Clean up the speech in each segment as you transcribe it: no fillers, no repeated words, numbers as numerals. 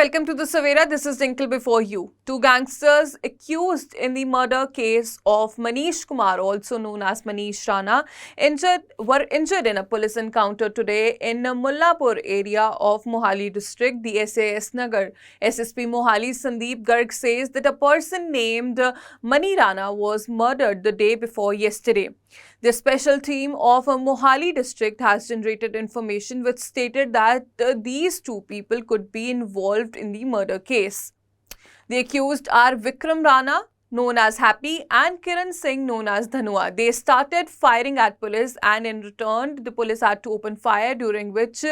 welcome to the Savera. This is Dinkle before you. Two gangsters accused in the murder case of Manish Kumar, also known as Manish Rana, were injured in a police encounter today in Mullapur area of Mohali district, the SAS Nagar. SSP Mohali Sandeep Garg says that a person named Mani Rana was murdered the day before yesterday. The special team of Mohali district has generated information which stated that these two people could be involved in the murder case. The accused are Vikram Rana, known as Happy, and Kiran Singh, known as Dhanua. They started firing at police, and in return, the police had to open fire, during which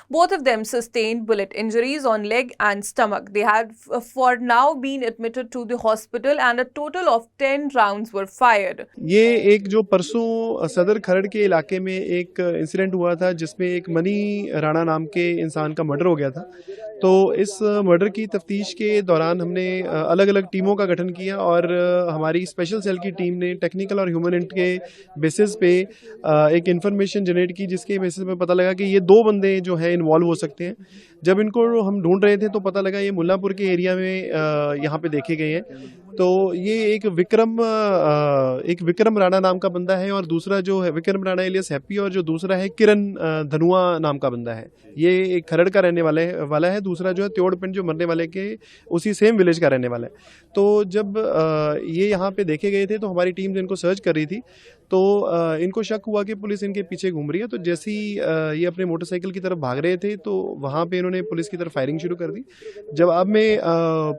both of them sustained bullet injuries on leg and stomach. They had for now been admitted to the hospital, and a total of 10 rounds were fired. ये एक जो परसों सदर खरड़ के इलाके में एक incident हुआ था जिसमें एक मनी राणा नाम के इंसान का मर्डर हो गया था। तो इस मर्डर की तफ्तीश के दौरान हमने अलग अलग टीमों का गठन किया और हमारी स्पेशल सेल की टीम ने टेक्निकल और ह्यूमन इंट के बेसिस पे एक इन्फॉर्मेशन जनरेट की, जिसके बेसिस पे पता लगा कि ये दो बंदे जो हैं इन्वॉल्व हो सकते हैं। जब इनको हम ढूंढ रहे थे तो पता लगा ये मुल्लापुर के एरिया में यहाँ पे देखे गए हैं। तो ये एक विक्रम राणा नाम का बंदा है और दूसरा जो है विक्रम राणा एलियस हैप्पी, और जो दूसरा है किरण धनुआ नाम का बंदा है। ये एक खरड़ का रहने वाला है, दूसरा जो है त्योड़ पिंड जो मरने वाले के उसी सेम विलेज का रहने वाला है। तो जब ये यहाँ पे देखे गए थे तो हमारी टीम इनको सर्च कर रही थी, तो इनको शक हुआ कि पुलिस इनके पीछे घूम रही है। तो जैसे ही ये अपने मोटरसाइकिल की तरफ भाग रहे थे तो वहाँ पे इन्होंने पुलिस की तरफ फायरिंग शुरू कर दी। जवाब में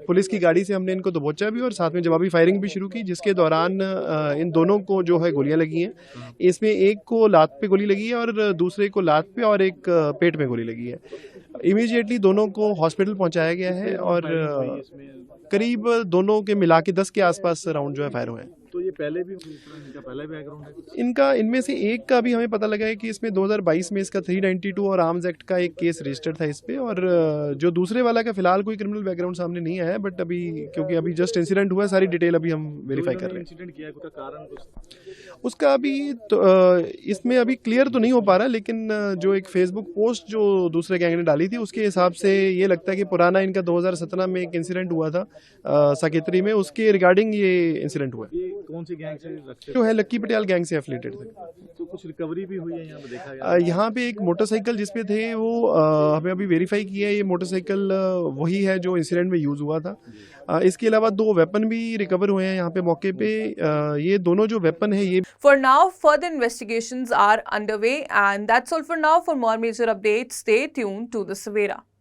पुलिस की गाड़ी से हमने इनको दबोचा भी और साथ में जवाबी फायरिंग भी शुरू की, जिसके दौरान इन दोनों को जो है गोलियां लगी हैं। इसमें एक को लात पे गोली लगी है और दूसरे को लात पे और एक पेट में गोली लगी है। इमीडिएटली दोनों को हॉस्पिटल पहुंचाया गया है और करीब दोनों के मिला के 10 के आसपास राउंड जो है फायर हुए हैं। तो ये पहले भी इनका पहले बैकग्राउंड है? इनका इनमें से एक का भी हमें पता लगा है कि इसमें 2022 में इसका 392 और आर्म्स एक्ट का एक केस रजिस्टर्ड था इस पे, और जो दूसरे वाला का फिलहाल कोई क्रिमिनल बैकग्राउंड सामने नहीं आया है। बट अभी क्योंकि अभी जस्ट इंसिडेंट हुआ है, सारी डिटेल अभी हम वेरीफाई कर रहे हैं। इंसिडेंट किया उसका कारण कुछ उसका अभी तो इसमें अभी क्लियर तो नहीं हो पा रहा, लेकिन जो एक फेसबुक पोस्ट जो दूसरे गैंग ने डाली थी उसके हिसाब से ये लगता है कि पुराना इनका 2017 में एक इंसिडेंट हुआ था साकेत्री में, उसके रिगार्डिंग ये इंसिडेंट हुआ। कौन सी गैंग से रखते जो है लक्की पटियाल गैंग से एफिलिएटेड थे। तो कुछ रिकवरी भी हुई है यहाँ पे देखा गया? यहाँ पे एक मोटरसाइकिल जिसपे थे वो हमें अभी वेरीफाई किया है, ये मोटरसाइकिल वही है जो इंसिडेंट में यूज हुआ था। इसके अलावा 2 वेपन भी रिकवर हुए हैं यहाँ पे मौके पे। ये दोनों जो वेपन है ये For now, further investigations are underway, and that's all for now. For more major updates, stay tuned to the Savera.